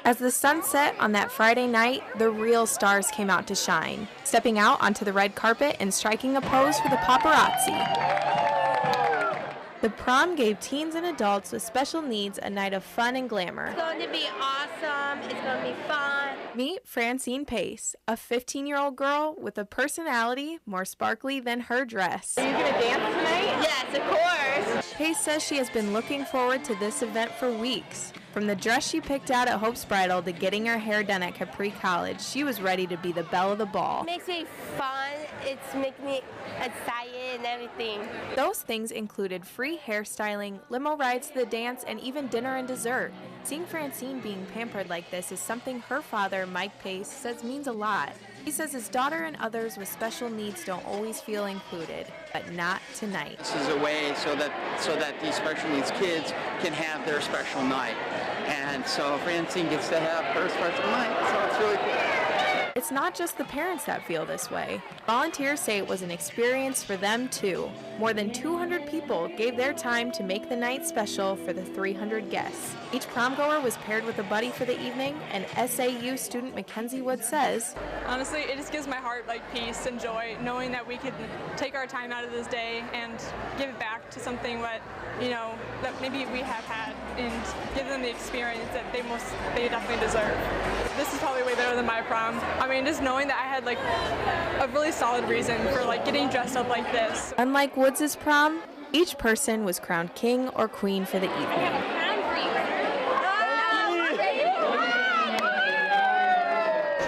As the sun set on that Friday night, the real stars came out to shine, stepping out onto the red carpet and striking a pose for the paparazzi. The prom gave teens and adults with special needs a night of fun and glamour. It's going to be awesome. It's going to be fun. Meet Francine Pace, a 15-year-old girl with a personality more sparkly than her dress. Are you going to dance tonight? Yes, of course. Pace says she has been looking forward to this event for weeks. From the dress she picked out at Hope's Bridal to getting her hair done at Capri College, she was ready to be the belle of the ball. It makes me fun. It's making me excited and everything. Those things included free hairstyling, limo rides to the dance, and even dinner and dessert. Seeing Francine being pampered like this is something her father, Mike Pace, says means a lot. He says his daughter and others with special needs don't always feel included, but not tonight. This is a way so that these special needs kids can have their special night. And so Francine gets to have her special night, so it's really cool. It's not just the parents that feel this way. Volunteers say it was an experience for them too. More than 200 people gave their time to make the night special for the 300 guests. Each prom goer was paired with a buddy for the evening, and SAU student Mackenzie Wood says, honestly, it just gives my heart peace and joy knowing that we could take our time out of this day and give it back to something that maybe we have had and give them the experience that they definitely deserve. This is probably way better than my prom. I mean, just knowing that I had a really solid reason for getting dressed up like this. Unlike Woods' prom, each person was crowned king or queen for the evening.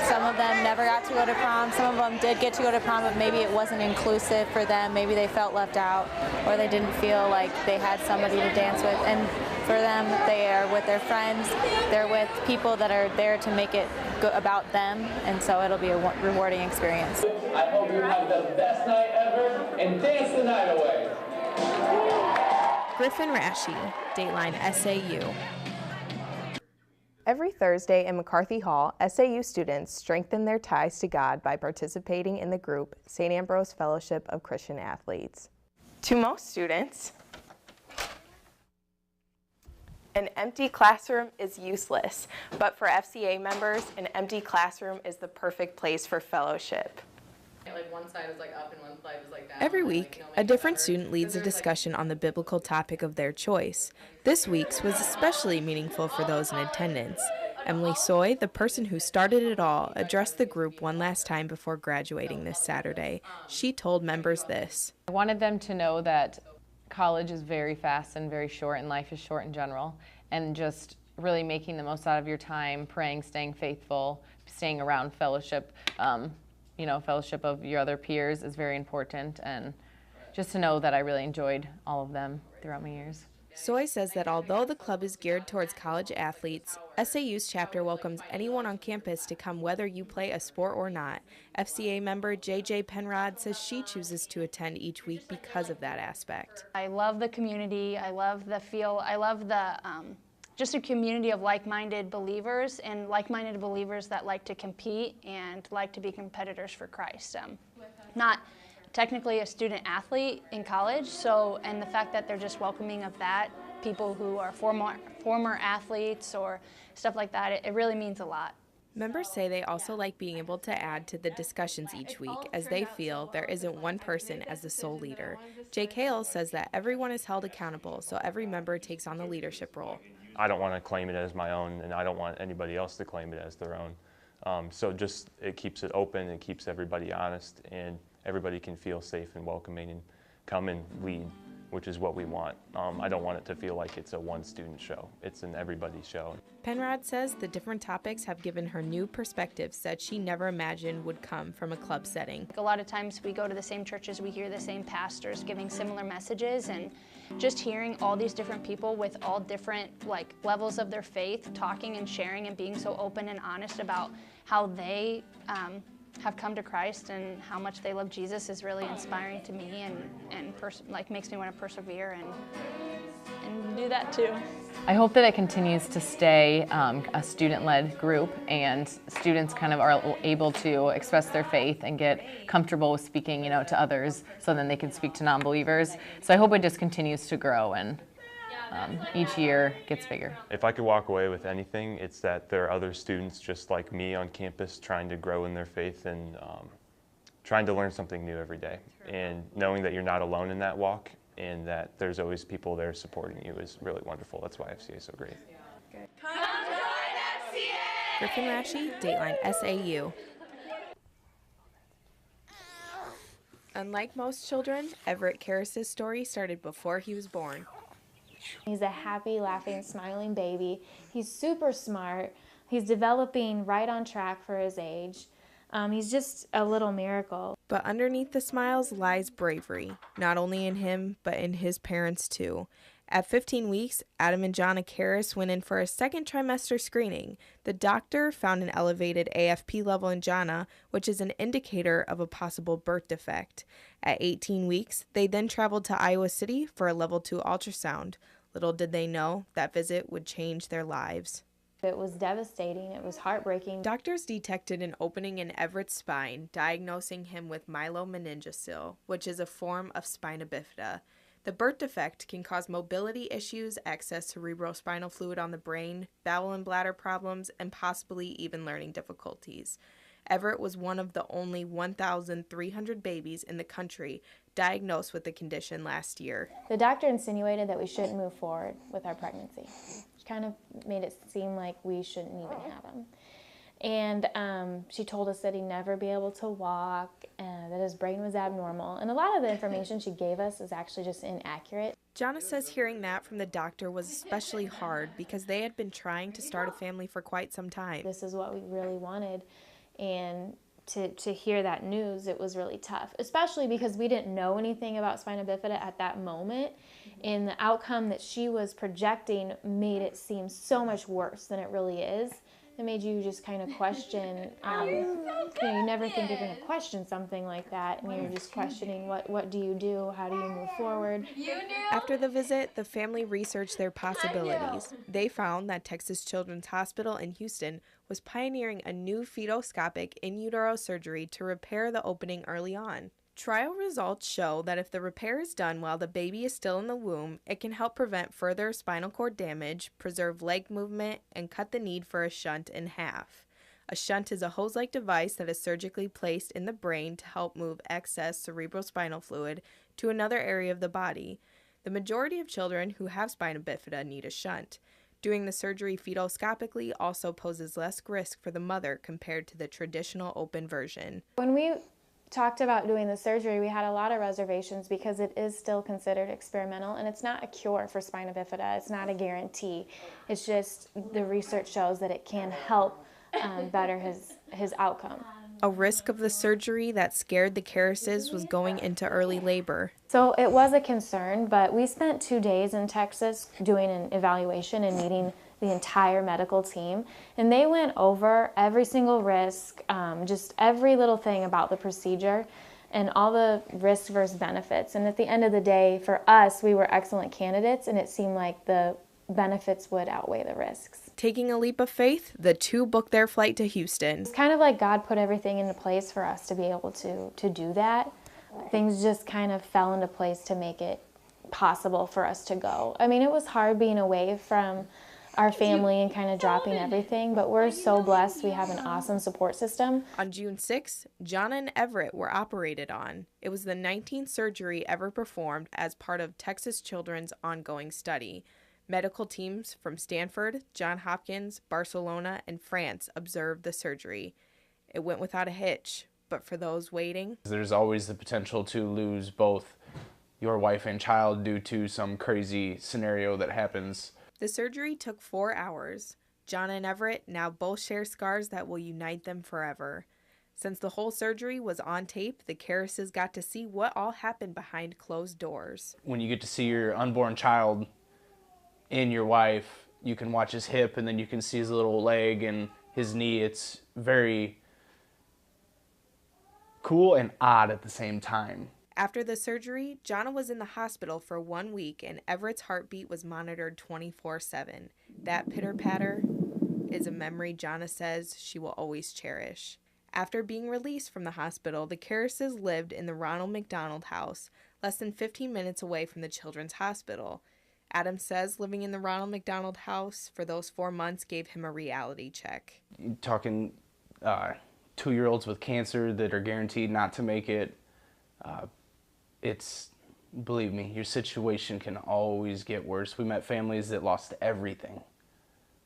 Some of them never got to go to prom. Some of them did get to go to prom, but maybe it wasn't inclusive for them. Maybe they felt left out, or they didn't feel like they had somebody to dance with. And for them, they are with their friends. They're with people that are there to make it about them, and so it'll be a rewarding experience. I hope you have the best night ever and dance the night away. Griffin Rashi, Dateline SAU. Every Thursday in McCarthy Hall, SAU students strengthen their ties to God by participating in the group St. Ambrose Fellowship of Christian Athletes. To most students, an empty classroom is useless, but for FCA members, an empty classroom is the perfect place for fellowship. One side is up and one side is down. Every week, a different student leads a discussion on the biblical topic of their choice. This week's was especially meaningful for those in attendance. Emily Soy, the person who started it all, addressed the group one last time before graduating this Saturday. She told members this. I wanted them to know that college is very fast and very short, and life is short in general, and just really making the most out of your time, praying, staying faithful, staying around fellowship. Fellowship of your other peers is very important, and just to know that I really enjoyed all of them throughout my years. Soy says that although the club is geared towards college athletes, SAU's chapter welcomes anyone on campus to come whether you play a sport or not. FCA member JJ Penrod says she chooses to attend each week because of that aspect. I love the community, I love the feel, I love the just a community of like-minded believers, and like-minded believers that like to compete and like to be competitors for Christ. Not technically a student athlete in college, and the fact that they're just welcoming of that, people who are former athletes or stuff like that, it really means a lot. Members say they also like being able to add to the discussions each week, as they feel there isn't one person as the sole leader. Jake Hale says that everyone is held accountable, so every member takes on the leadership role. I don't want to claim it as my own, and I don't want anybody else to claim it as their own. So just it keeps it open, it keeps everybody honest, and everybody can feel safe and welcoming and come and lead, which is what we want. I don't want it to feel like it's a one-student show. It's an everybody show. Penrod says the different topics have given her new perspectives that she never imagined would come from a club setting. A lot of times we go to the same churches, we hear the same pastors giving similar messages, and just hearing all these different people with all different levels of their faith talking and sharing and being so open and honest about how they have come to Christ and how much they love Jesus is really inspiring to me, and makes me want to persevere and do that too. I hope that it continues to stay a student-led group, and students kind of are able to express their faith and get comfortable with speaking, to others, so then they can speak to non-believers. So I hope it just continues to grow, and each year gets bigger. If I could walk away with anything, it's that there are other students just like me on campus trying to grow in their faith and trying to learn something new every day. And knowing that you're not alone in that walk and that there's always people there supporting you is really wonderful. That's why FCA is so great. Come join FCA! Griffin Rashi, Dateline SAU. Unlike most children, Everett Karras' story started before he was born. He's a happy, laughing, smiling baby. He's super smart. He's developing right on track for his age. He's just a little miracle. But underneath the smiles lies bravery, not only in him, but in his parents too. At 15 weeks, Adam and Jonna Karras went in for a second trimester screening. The doctor found an elevated AFP level in Jonna, which is an indicator of a possible birth defect. At 18 weeks, they then traveled to Iowa City for a level 2 ultrasound. Little did they know that visit would change their lives. It was devastating. It was heartbreaking. Doctors detected an opening in Everett's spine, diagnosing him with myelomeningocele, which is a form of spina bifida. The birth defect can cause mobility issues, access to cerebrospinal fluid on the brain, bowel and bladder problems, and possibly even learning difficulties. Everett was one of the only 1,300 babies in the country diagnosed with the condition last year. The doctor insinuated that we shouldn't move forward with our pregnancy. She kind of made it seem like we shouldn't even have him. And she told us that he'd never be able to walk, and that his brain was abnormal. And a lot of the information she gave us is actually just inaccurate. Jonna says hearing that from the doctor was especially hard because they had been trying to start a family for quite some time. This is what we really wanted, and to hear that news, it was really tough, especially because we didn't know anything about spina bifida at that moment, and the outcome that she was projecting made it seem so much worse than it really is. It made you just kind of question, you never think you're going to question something like that, and you're just questioning what do you do, how do you move forward. After the visit, the family researched their possibilities. They found that Texas Children's Hospital in Houston was pioneering a new fetoscopic in utero surgery to repair the opening early on. Trial results show that if the repair is done while the baby is still in the womb, it can help prevent further spinal cord damage, preserve leg movement, and cut the need for a shunt in half. A shunt is a hose-like device that is surgically placed in the brain to help move excess cerebrospinal fluid to another area of the body. The majority of children who have spina bifida need a shunt. Doing the surgery fetoscopically also poses less risk for the mother compared to the traditional open version. When we talked about doing the surgery, we had a lot of reservations because it is still considered experimental, and it's not a cure for spina bifida. It's not a guarantee. It's just the research shows that it can help better his outcome. A risk of the surgery that scared the Karrases was going into early labor. So it was a concern, but we spent 2 days in Texas doing an evaluation and meeting the entire medical team, and they went over every single risk, just every little thing about the procedure and all the risks versus benefits. And at the end of the day, for us, we were excellent candidates, and it seemed like the benefits would outweigh the risks. Taking a leap of faith, the two booked their flight to Houston. It's kind of like God put everything into place for us to be able to do that. Things just kind of fell into place to make it possible for us to go. I mean, it was hard being away from our family and kind of dropping everything, but we're so blessed. We have an awesome support system. On June 6th, Jonna and Everett were operated on. It was the 19th surgery ever performed as part of Texas Children's ongoing study. Medical teams from Stanford, Johns Hopkins, Barcelona, and France observed the surgery. It went without a hitch, but for those waiting, there's always the potential to lose both your wife and child due to some crazy scenario that happens. The surgery took 4 hours. Jonna and Everett now both share scars that will unite them forever. Since the whole surgery was on tape, the Karrases got to see what all happened behind closed doors. When you get to see your unborn child in your wife, you can watch his hip and then you can see his little leg and his knee. It's very cool and odd at the same time. After the surgery, Jonna was in the hospital for 1 week and Everett's heartbeat was monitored 24/7. That pitter-patter is a memory Jonna says she will always cherish. After being released from the hospital, the Karrases lived in the Ronald McDonald House, less than 15 minutes away from the Children's Hospital. Adam says living in the Ronald McDonald House for those 4 months gave him a reality check. You're talking 2-year-olds with cancer that are guaranteed not to make it. Believe me, your situation can always get worse. We met families that lost everything.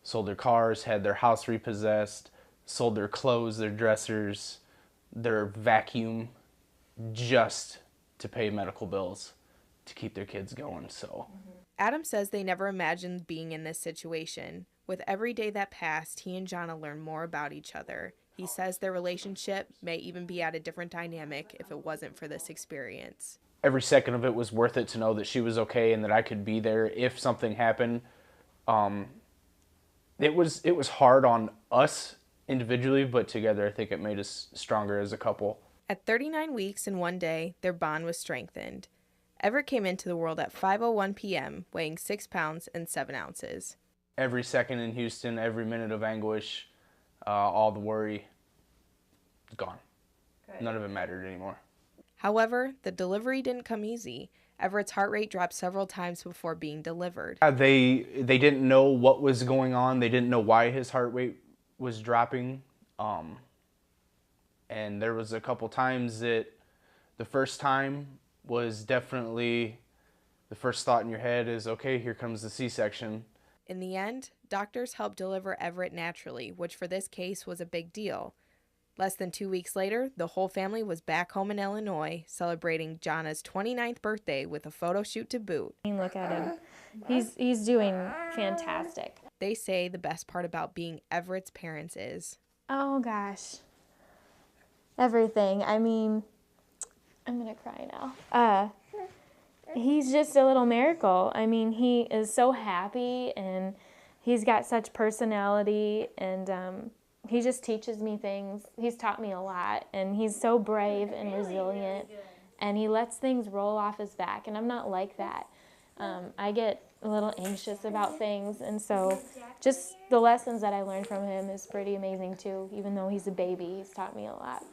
Sold their cars, had their house repossessed, sold their clothes, their dressers, their vacuum, just to pay medical bills to keep their kids going. So Adam says they never imagined being in this situation. With every day that passed, he and Jonna learned more about each other. He says their relationship may even be at a different dynamic if it wasn't for this experience. Every second of it was worth it to know that she was okay and that I could be there if something happened. It was hard on us individually, but together I think it made us stronger as a couple. At 39 weeks and 1 day, their bond was strengthened. Everett came into the world at 5:01 p.m., weighing 6 pounds and 7 ounces. Every second in Houston, every minute of anguish, all the worry, gone. Good. None of it mattered anymore. However, the delivery didn't come easy. Everett's heart rate dropped several times before being delivered. They didn't know what was going on. They didn't know why his heart rate was dropping. And there was a couple times that the first time was definitely the first thought in your head is, okay, here comes the C-section. In the end, doctors helped deliver Everett naturally, which for this case was a big deal. Less than 2 weeks later, the whole family was back home in Illinois, celebrating Jonna's 29th birthday with a photo shoot to boot. Look at him. He's doing fantastic. They say the best part about being Everett's parents is... Oh, gosh. Everything. I mean, I'm going to cry now. He's just a little miracle. I mean, he is so happy, and he's got such personality, and he just teaches me things. He's taught me a lot, and he's so brave and resilient, and he lets things roll off his back, and I'm not like that. I get a little anxious about things, and so just the lessons that I learned from him is pretty amazing too. Even though he's a baby, he's taught me a lot.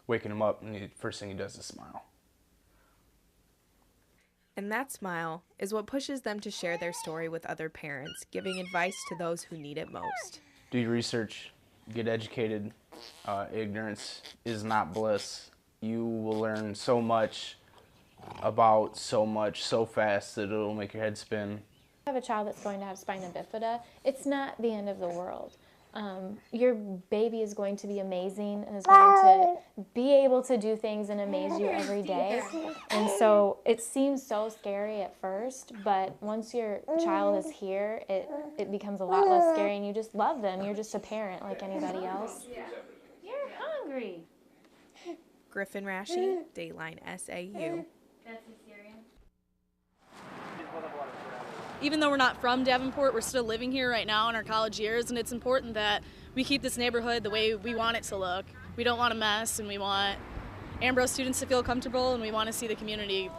Waking him up, and the first thing he does is smile. And that smile is what pushes them to share their story with other parents, giving advice to those who need it most. Do your research, get educated. Ignorance is not bliss. You will learn so much about so much so fast that it'll make your head spin. I have a child that's going to have spina bifida. It's not the end of the world. Your baby is going to be amazing and is going to be able to do things and amaze you every day. And so it seems so scary at first, but once your child is here, it becomes a lot less scary, and you just love them. You're just a parent like anybody else. You're hungry. Griffin Rashi, Dateline SAU. Even though we're not from Davenport, we're still living here right now in our college years, and it's important that we keep this neighborhood the way we want it to look. We don't want a mess, and we want Ambrose students to feel comfortable, and we want to see the community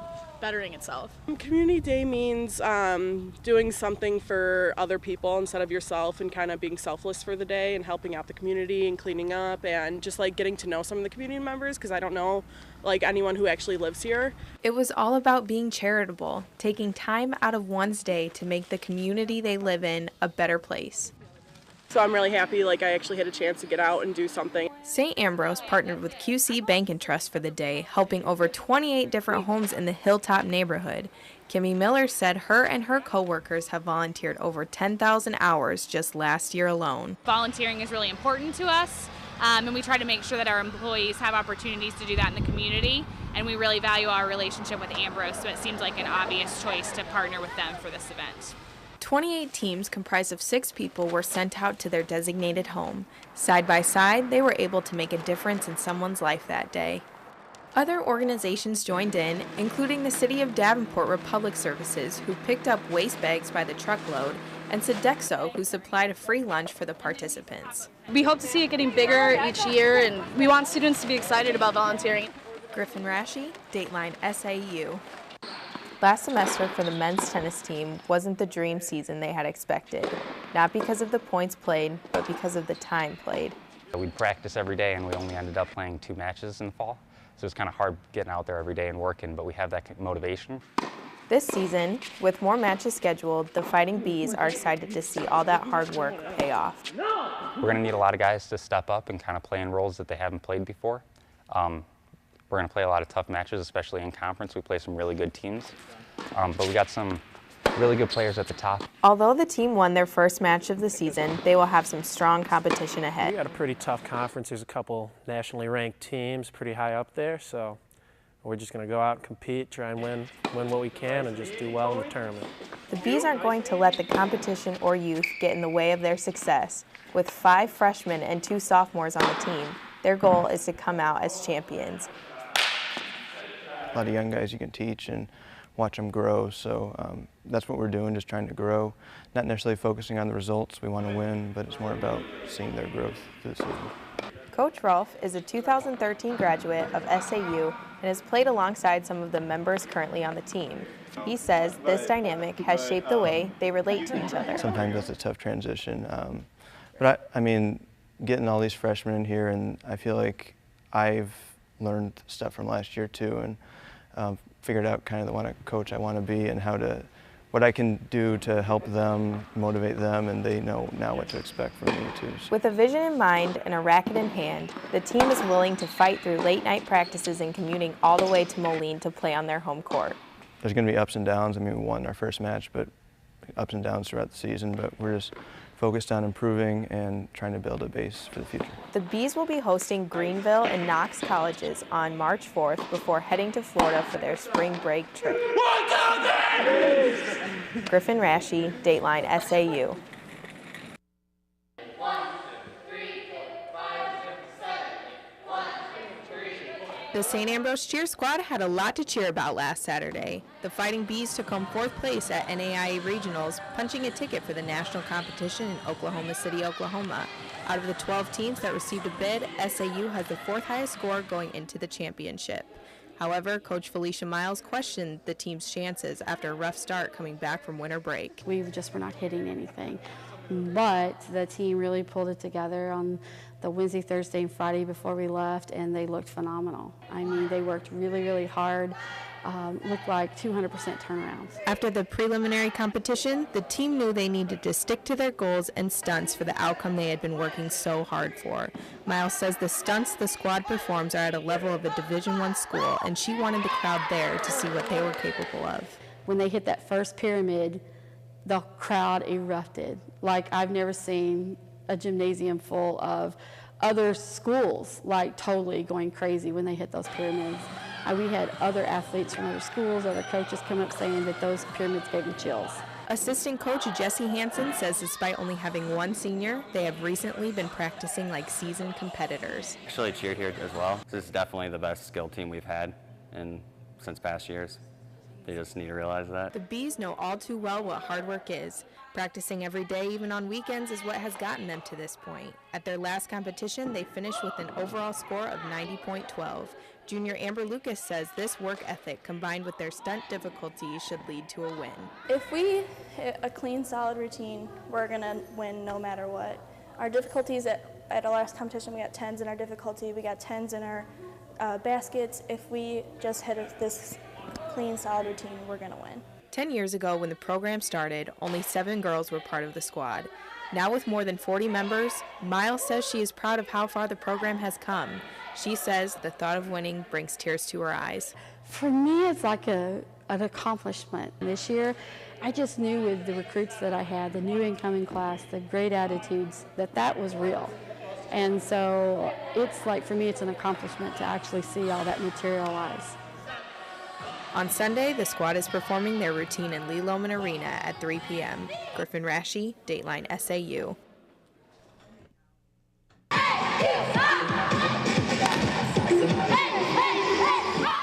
bettering itself. Community Day means doing something for other people instead of yourself, and kind of being selfless for the day and helping out the community and cleaning up and just like getting to know some of the community members, because I don't know like anyone who actually lives here. It was all about being charitable, taking time out of one's day to make the community they live in a better place. So I'm really happy like I actually had a chance to get out and do something. St. Ambrose partnered with QC Bank and Trust for the day, helping over 28 different homes in the Hilltop neighborhood. Kimmy Miller said her and her coworkers have volunteered over 10,000 hours just last year alone. Volunteering is really important to us, and we try to make sure that our employees have opportunities to do that in the community, and we really value our relationship with Ambrose, so it seems like an obvious choice to partner with them for this event. 28 teams comprised of 6 people were sent out to their designated home. Side by side, they were able to make a difference in someone's life that day. Other organizations joined in, including the City of Davenport Republic Services, who picked up waste bags by the truckload, and Sodexo, who supplied a free lunch for the participants. We hope to see it getting bigger each year, and we want students to be excited about volunteering. Griffin Rashi, Dateline SAU. Last semester for the men's tennis team wasn't the dream season they had expected, not because of the points played, but because of the time played. We'd practice every day, and we only ended up playing 2 matches in the fall. So it's kind of hard getting out there every day and working, but we have that motivation. This season, with more matches scheduled, the Fighting Bees are excited to see all that hard work pay off. We're going to need a lot of guys to step up and kind of play in roles that they haven't played before. We're going to play a lot of tough matches, especially in conference. We play some really good teams, but we got some really good players at the top. Although the team won their first match of the season, they will have some strong competition ahead. We got a pretty tough conference. There's a couple nationally ranked teams pretty high up there, so we're just going to go out and compete, try and win what we can, and just do well in the tournament. The Bees aren't going to let the competition or youth get in the way of their success. With 5 freshmen and 2 sophomores on the team, their goal is to come out as champions. A lot of young guys you can teach and watch them grow, so that's what we're doing, just trying to grow. Not necessarily focusing on the results, we want to win, but it's more about seeing their growth through the season. Coach Rolfe is a 2013 graduate of SAU and has played alongside some of the members currently on the team. He says this dynamic has shaped the way they relate to each other. Sometimes that's a tough transition, but I mean, getting all these freshmen in here, and I feel like I've learned stuff from last year too, and figured out kind of the kind of coach I want to be and what I can do to help them, motivate them, and they know now what to expect from me too. With a vision in mind and a racket in hand, the team is willing to fight through late night practices and commuting all the way to Moline to play on their home court. There's going to be ups and downs. I mean, we won our first match, but ups and downs throughout the season, but we're just focused on improving and trying to build a base for the future. The Bees will be hosting Greenville and Knox colleges on March 4th before heading to Florida for their spring break trip. Griffin Rashi, Dateline SAU. The St. Ambrose cheer squad had a lot to cheer about last Saturday. The Fighting Bees took home 4th place at NAIA Regionals, punching a ticket for the national competition in Oklahoma City, Oklahoma. Out of the 12 teams that received a bid, SAU has the 4th highest score going into the championship. However, Coach Felicia Miles questioned the team's chances after a rough start coming back from winter break. We just were not hitting anything, but the team really pulled it together on the Wednesday, Thursday, and Friday before we left, and they looked phenomenal. I mean, they worked really, really hard. Looked like 200% turnarounds. After the preliminary competition, the team knew they needed to stick to their goals and stunts for the outcome they had been working so hard for. Miles says the stunts the squad performs are at a level of a Division I school, and she wanted the crowd there to see what they were capable of. When they hit that first pyramid, the crowd erupted. Like I've never seen a gymnasium full of other schools like totally going crazy when they hit those pyramids. We had other athletes from other schools, other coaches come up saying that those pyramids gave them chills. Assistant coach Jesse Hansen says despite only having 1 senior, they have recently been practicing like seasoned competitors. Actually cheered here as well. This is definitely the best skill team we've had since past years. They just need to realize that. The Bees know all too well what hard work is. Practicing every day, even on weekends, is what has gotten them to this point. At their last competition, they finished with an overall score of 90.12. Junior Amber Lucas says this work ethic combined with their stunt difficulty should lead to a win. If we hit a clean, solid routine, we're going to win no matter what. Our difficulties at our last competition, we got 10s in our difficulty, we got 10s in our baskets. If we just hit this clean, solid routine, we're going to win. 10 years ago, when the program started, only 7 girls were part of the squad. Now with more than 40 members, Miles says she is proud of how far the program has come. She says the thought of winning brings tears to her eyes. For me, it's like an accomplishment. This year, I just knew with the recruits that I had, the new incoming class, the great attitudes, that was real. And so it's like, for me, it's an accomplishment to actually see all that materialize. On Sunday, the squad is performing their routine in Lee Loman Arena at 3 p.m. Griffin Rashi, Dateline SAU.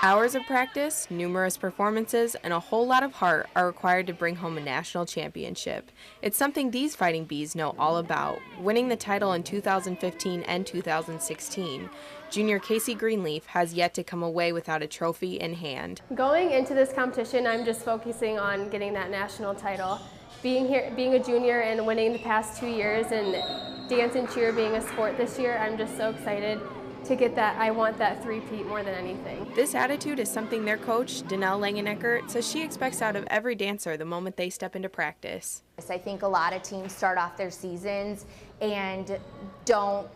Hours of practice, numerous performances, and a whole lot of heart are required to bring home a national championship. It's something these Fighting Bees know all about, winning the title in 2015 and 2016. Junior Casey Greenleaf has yet to come away without a trophy in hand. Going into this competition, I'm just focusing on getting that national title. Being a junior and winning the past 2 years, and dance and cheer being a sport this year, I'm just so excited to get that. I want that three-peat more than anything. This attitude is something their coach, Danelle Langenecker, says she expects out of every dancer the moment they step into practice. I think a lot of teams start off their seasons and don't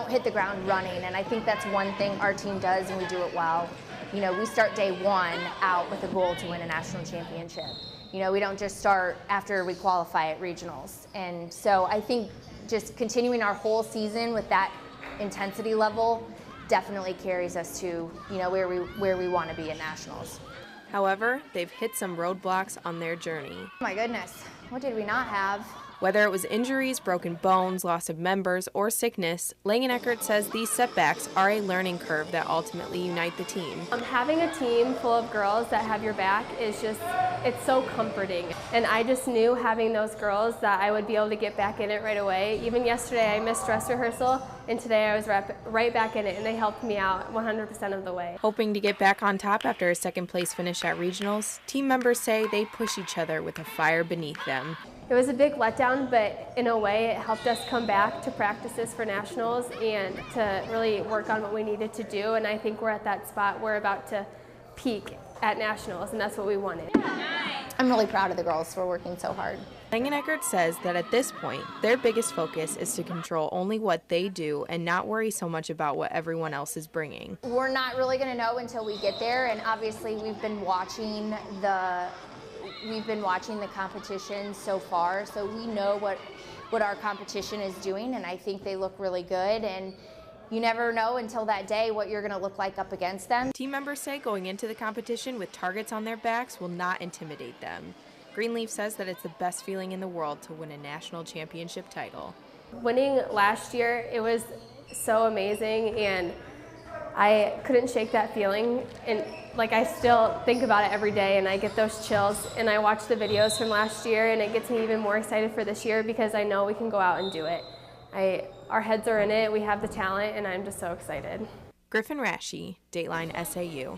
hit the ground running, and I think that's one thing our team does and we do it well. You know, we start day one out with a goal to win a national championship. You know, we don't just start after we qualify at regionals. And so I think just continuing our whole season with that intensity level definitely carries us to, you know, where we want to be at nationals. However, they've hit some roadblocks on their journey. Oh my goodness, what did we not have? Whether it was injuries, broken bones, loss of members, or sickness, Langenecker says these setbacks are a learning curve that ultimately unite the team. Having a team full of girls that have your back is just, it's so comforting. And I just knew having those girls that I would be able to get back in it right away. Even yesterday I missed dress rehearsal, and today I was right back in it, and they helped me out 100% of the way. Hoping to get back on top after a second place finish at regionals, team members say they push each other with a fire beneath them. It was a big letdown, but in a way it helped us come back to practices for nationals and to really work on what we needed to do, and I think we're at that spot. We're about to peak at nationals, and that's what we wanted. I'm really proud of the girls for working so hard. Langenecker says that at this point, their biggest focus is to control only what they do and not worry so much about what everyone else is bringing. We're not really going to know until we get there, and obviously we've been watching the competition so far, so we know what our competition is doing, and I think they look really good, and you never know until that day what you're going to look like up against them. Team members say going into the competition with targets on their backs will not intimidate them. Greenleaf says that it's the best feeling in the world to win a national championship title. Winning last year, it was so amazing, and I couldn't shake that feeling, and like I still think about it every day, and I get those chills, and I watch the videos from last year, and it gets me even more excited for this year because I know we can go out and do it. Our heads are in it, we have the talent, and I'm just so excited. Griffin Rashi, Dateline SAU.